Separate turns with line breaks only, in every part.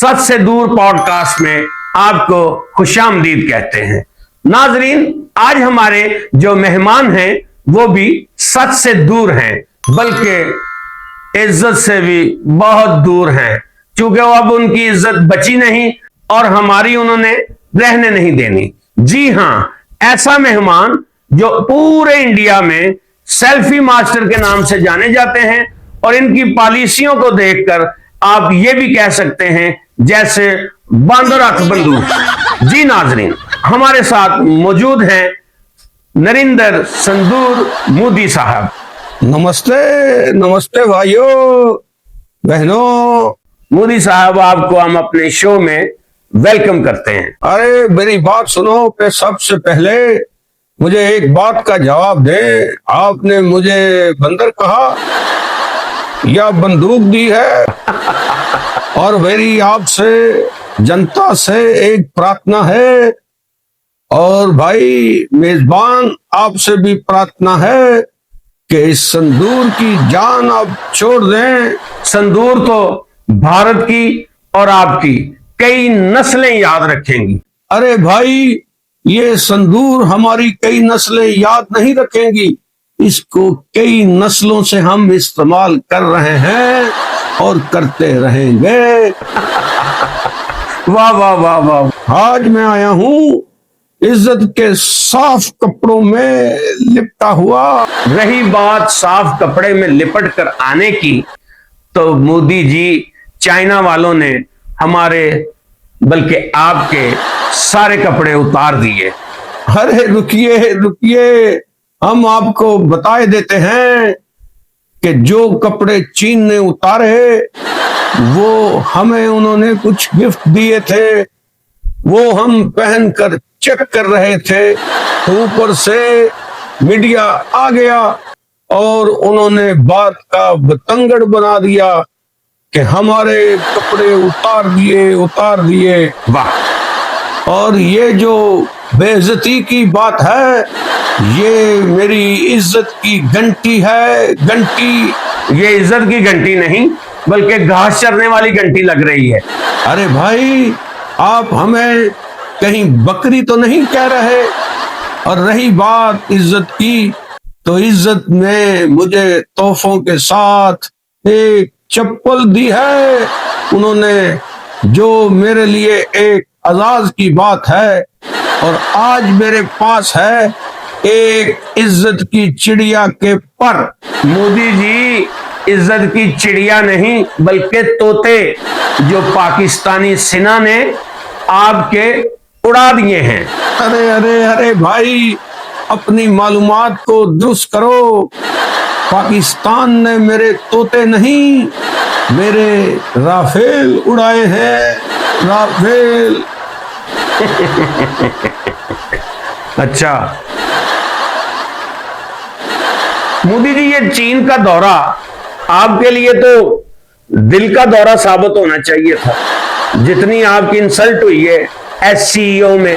सच से दूर पॉडकास्ट में आपको खुशामदीद कहते हैं। नाजरीन, आज हमारे जो मेहमान हैं वो भी सच से दूर हैं, बल्कि इज्जत से भी बहुत दूर हैं, क्योंकि वो अब उनकी इज्जत बची नहीं और हमारी उन्होंने रहने नहीं देनी। जी हां, ऐसा मेहमान जो पूरे इंडिया में सेल्फी मास्टर के नाम से जाने जाते हैं और इनकी पॉलिसियों को देखकर आप ये भी कह सकते हैं जैसे बांदर आंख बंदूक। जी नाजरीन, हमारे साथ मौजूद हैं नरेंद्र संदूर मोदी साहब।
नमस्ते नमस्ते भाइयों बहनों।
मोदी साहब, आपको हम अपने शो में वेलकम करते हैं।
अरे मेरी बात सुनो पे सबसे पहले मुझे एक बात का जवाब दे। आपने मुझे बंदर कहा या बंदूक दी है? और मेरी आपसे जनता से एक प्रार्थना है और भाई मेजबान आपसे भी प्रार्थना है कि इस संदूर की जान आप छोड़ दें।
संदूर तो भारत की और आपकी कई नस्लें याद रखेंगी।
अरे भाई, ये संदूर हमारी कई नस्लें याद नहीं रखेंगी, इसको कई नस्लों से हम इस्तेमाल कर रहे हैं और करते रहेंगे।
वाह वाह वाह वाह।
आज मैं आया हूँ इज्जत के साफ कपड़ों में लिपटा हुआ।
रही बात साफ कपड़े में लिपट कर आने की, तो मोदी जी, चाइना वालों ने हमारे बल्कि आपके सारे कपड़े उतार दिए।
अरे रुकिए रुकिए, हम आपको बताए देते हैं कि जो कपड़े चीन ने उतारे वो हमें उन्होंने कुछ गिफ्ट दिए थे, वो हम पहनकर चेक कर रहे थे। ऊपर से मीडिया आ गया और उन्होंने बात का बतंगड़ बना दिया कि हमारे कपड़े उतार दिए।
वाह।
और ये जो बेइज्जती की बात है, ये मेरी इज्जत की घंटी है। घंटी,
ये इज्जत की घंटी नहीं बल्कि घास चरने वाली घंटी लग रही है।
अरे भाई, आप हमें कहीं बकरी तो नहीं कह रहे? और रही बात इज्जत की, तो इज्जत ने मुझे तोहफों के साथ एक चप्पल दी है उन्होंने, जो मेरे लिए एक एजाज की बात है। और आज मेरे पास है एक इज्जत की चिड़िया के पर।
मोदी जी, इज्जत की चिड़िया नहीं बल्कि तोते, जो पाकिस्तानी सेना ने आपके उड़ा दिए हैं।
अरे अरे अरे भाई, अपनी मालूमात को दुरुस्त करो। पाकिस्तान ने मेरे तोते नहीं, मेरे राफेल उड़ाए हैं। राफेल।
अच्छा मोदी जी, ये चीन का दौरा आपके लिए तो दिल का दौरा साबित होना चाहिए था, जितनी आपकी इंसल्ट हुई है एससीओ में।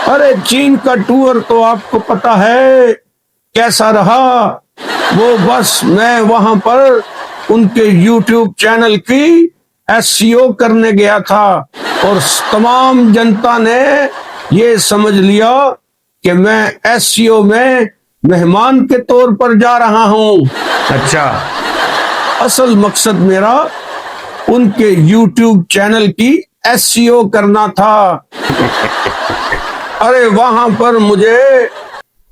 अरे चीन का टूर तो आपको पता है कैसा रहा। वो बस मैं वहां पर उनके YouTube चैनल की एससीओ करने गया था और तमाम जनता ने ये समझ लिया कि मैं एससीओ में मेहमान के तौर पर जा रहा हूं।
अच्छा,
असल मकसद मेरा उनके YouTube चैनल की एससीओ करना था। अरे वहां पर मुझे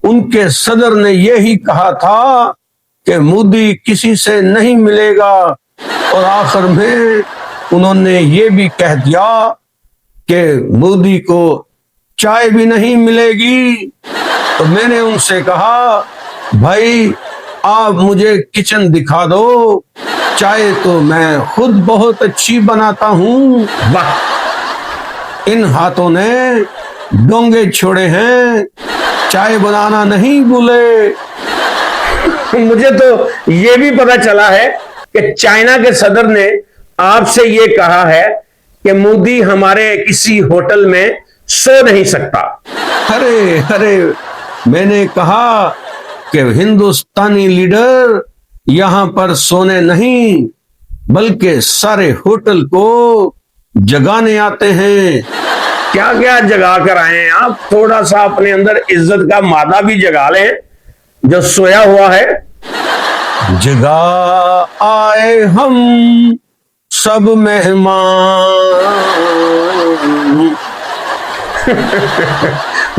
उनके सदर ने यही कहा था कि मोदी किसी से नहीं मिलेगा, और आखिर में उन्होंने ये भी कह दिया कि मोदी को चाय भी नहीं मिलेगी। तो मैंने उनसे कहा, भाई आप मुझे किचन दिखा दो, चाय तो मैं खुद बहुत अच्छी बनाता हूँ।
वाह।
इन हाथों ने डोंगे छोड़े हैं, चाय बनाना नहीं भूले।
मुझे तो ये भी पता चला है कि चाइना के सदर ने आपसे ये कहा है कि मोदी हमारे किसी होटल में सो नहीं सकता।
अरे अरे, मैंने कहा कि हिंदुस्तानी लीडर यहाँ पर सोने नहीं बल्कि सारे होटल को जगाने आते हैं।
क्या क्या जगा कर आए हैं आप? थोड़ा सा अपने अंदर इज्जत का मादा भी जगा लें जो सोया हुआ है।
जगा आए हम सब मेहमान।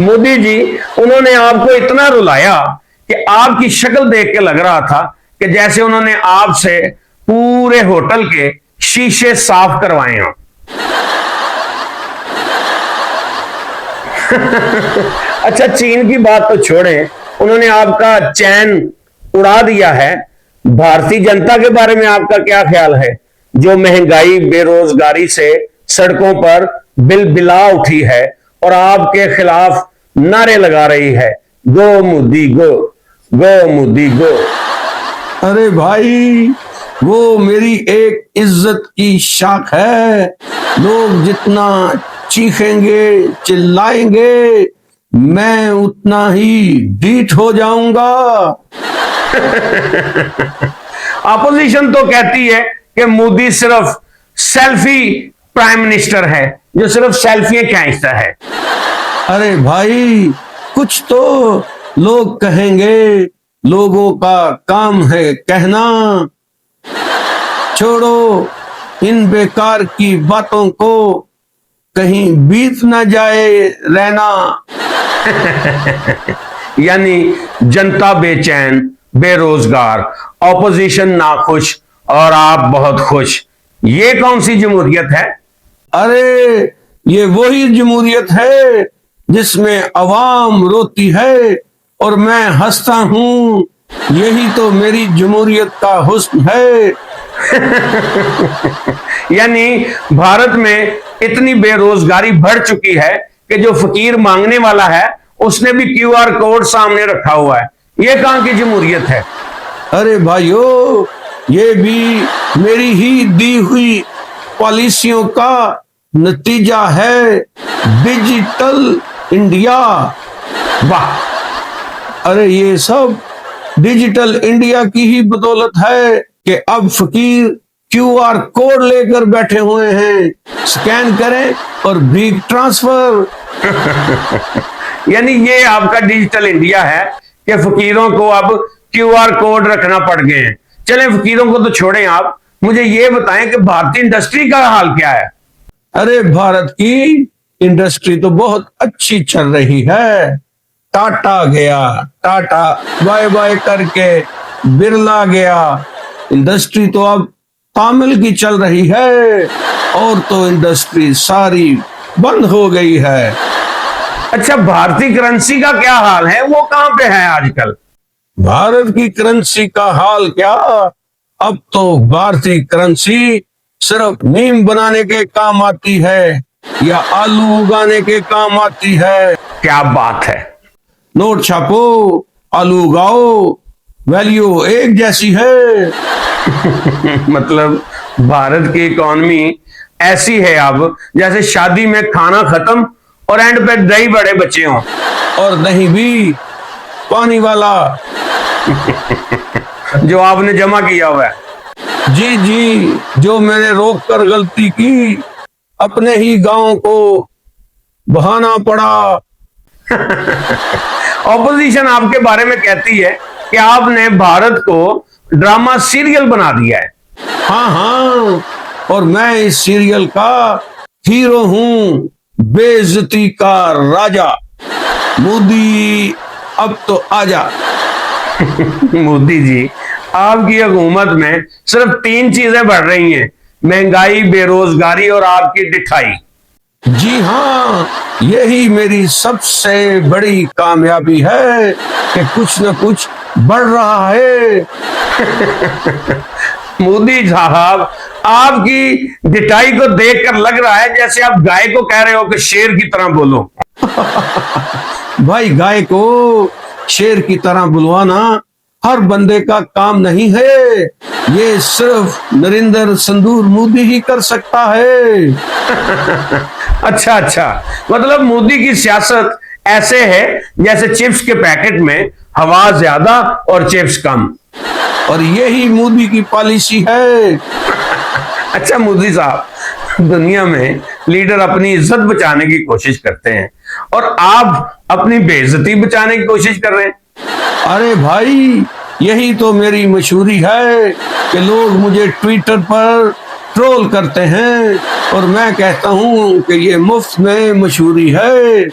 मोदी जी, उन्होंने आपको इतना रुलाया कि आपकी शक्ल देख के लग रहा था कि जैसे उन्होंने आपसे पूरे होटल के शीशे साफ करवाए हों। अच्छा, चीन की बात तो छोड़ें, उन्होंने आपका चैन उड़ा दिया है। भारतीय जनता के बारे में आपका क्या ख्याल है, जो महंगाई बेरोजगारी से सड़कों पर बिलबिला उठी है और आपके खिलाफ नारे लगा रही है, गो मोदी गो, गो मोदी गो।
अरे भाई, वो मेरी एक इज्जत की शाख है। लोग जितना चीखेंगे चिल्लाएंगे, मैं उतना ही ढीठ हो जाऊंगा।
अपोजिशन तो कहती है कि मोदी सिर्फ सेल्फी प्राइम मिनिस्टर है, जो सिर्फ सेल्फी खींचता है।
अरे भाई, कुछ तो लोग कहेंगे, लोगों का काम है कहना। छोड़ो इन बेकार की बातों को, कहीं बीत ना जाए रहना।
यानी जनता बेचैन, बेरोजगार, ऑपोजिशन नाखुश और आप बहुत खुश। ये कौन सी जमहूरियत है?
अरे, ये वही जमहूरियत है जिसमें अवाम रोती है और मैं हंसता हूँ। यही तो मेरी जमहूरियत का हुस्न है।
यानी भारत में इतनी बेरोजगारी बढ़ चुकी है कि जो फकीर मांगने वाला है उसने भी QR कोड सामने रखा हुआ है। ये कहां की जमहूरियत है?
अरे भाइयों, ये भी मेरी ही दी हुई पॉलिसियों का नतीजा है। Digital India.
वाह!
अरे, ये सब डिजिटल इंडिया की ही बदौलत है कि अब फकीर QR कोड लेकर बैठे हुए हैं। स्कैन करें और भीख ट्रांसफर।
यानी ये आपका डिजिटल इंडिया है कि फकीरों को अब QR कोड रखना पड़ गए हैं। चलें, फकीरों को तो छोड़ें, आप मुझे ये बताएं कि भारतीय इंडस्ट्री का हाल क्या है?
अरे, भारत की इंडस्ट्री तो बहुत अच्छी चल रही है। टाटा गया, टाटा बाय बाय करके बिरला गया। इंडस्ट्री तो अब तामिल की चल रही है, और तो इंडस्ट्री सारी बंद हो गई है।
अच्छा, भारतीय करेंसी का क्या हाल है? वो कहां पे है आजकल?
भारत की करेंसी का हाल क्या, अब तो भारतीय करेंसी सिर्फ नीम बनाने के काम आती है या आलू उगाने के काम आती है।
क्या बात है!
नोट छापो, आलू उगाओ, वैल्यू एक जैसी है।
मतलब भारत की इकोनॉमी ऐसी है अब जैसे शादी में खाना खत्म और एंड पे दही बड़े बचे हों।
और दही भी पानी वाला।
जो आपने जमा किया हुआ है।
जी जी, जो मैंने रोक कर गलती की, अपने ही गांव को बहाना पड़ा।
ऑपोजिशन आपके बारे में कहती है कि आपने भारत को ड्रामा सीरियल बना दिया है।
हाँ हाँ, और मैं इस सीरियल का हीरो हूँ, बेइज्जती का राजा। मोदी अब तो आजा।
मोदी जी, आपकी हुकूमत में सिर्फ 3 चीजें बढ़ रही हैं: महंगाई, बेरोजगारी और आपकी डिठाई।
जी हाँ, यही मेरी सबसे बड़ी कामयाबी है कि कुछ न कुछ बढ़ रहा है।
मोदी साहब, आपकी डिटाई को देखकर लग रहा है जैसे आप गाय को कह रहे हो कि शेर की तरह बोलो।
भाई, गाय को शेर की तरह बुलवाना हर बंदे का काम नहीं है। ये सिर्फ नरेंद्र संदूर मोदी ही कर सकता है।
अच्छा अच्छा, मतलब मोदी की सियासत ऐसे है जैसे चिप्स के पैकेट में हवा ज्यादा और चिप्स कम।
और यही मोदी की पॉलिसी है।
अच्छा मोदी साहब, दुनिया में लीडर अपनी इज्जत बचाने की कोशिश करते हैं और आप अपनी बेइज्जती बचाने की कोशिश कर रहे हैं।
अरे भाई, यही तो मेरी मशहूरी है कि लोग मुझे ट्विटर पर ट्रोल करते हैं और मैं कहता हूं कि ये मुफ्त में मशहूरी है।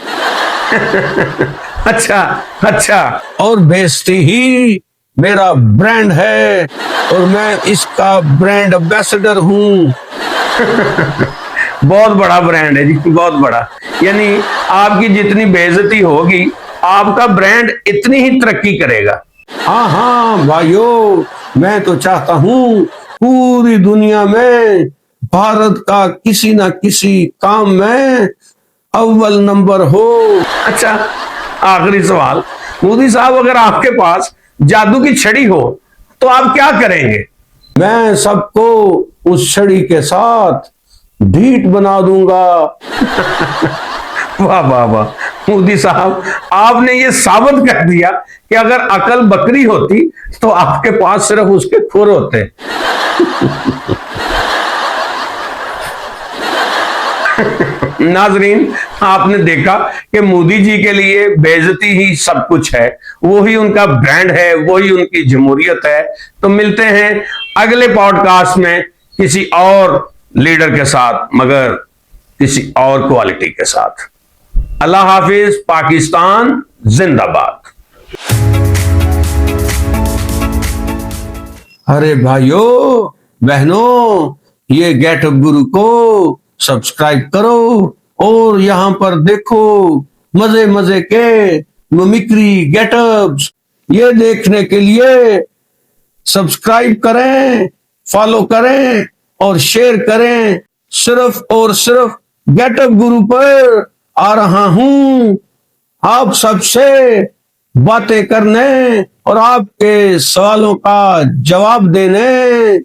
अच्छा अच्छा।
और बेइज्जती ही मेरा ब्रांड है और मैं इसका ब्रांड एम्बेसडर हूं।
बहुत बड़ा ब्रांड है जी, बहुत बड़ा। यानी आपकी जितनी बेइज्जती होगी, आपका ब्रांड इतनी ही तरक्की करेगा।
हाँ हाँ भाइयों, मैं तो चाहता हूँ पूरी दुनिया में भारत का किसी ना किसी काम में अव्वल नंबर हो।
अच्छा, आखिरी सवाल, मोदी साहब, अगर आपके पास जादू की छड़ी हो तो आप क्या करेंगे?
मैं सबको उस छड़ी के साथ ढीठ बना दूंगा।
वाह वाह वाह, मोदी साहब, आपने ये साबित कर दिया कि अगर अकल बकरी होती तो आपके पास सिर्फ उसके खुर होते। नाजरीन, आपने देखा कि मोदी जी के लिए बेइज्जती ही सब कुछ है, वो ही उनका ब्रांड है, वो ही उनकी जमहूरियत है। तो मिलते हैं अगले पॉडकास्ट में किसी और लीडर के साथ, मगर किसी और क्वालिटी के साथ। अल्लाह हाफिज, पाकिस्तान जिंदाबाद।
अरे भाइयों बहनों, ये गेटअप गुरु को सब्सक्राइब करो और यहाँ पर देखो मजे मजे के मिमिक्री गेटअप्स। ये देखने के लिए सब्सक्राइब करें, फॉलो करें और शेयर करें। सिर्फ और सिर्फ गेटअप गुरु पर आ रहा हूं आप सबसे बातें करने और आपके सवालों का जवाब देने।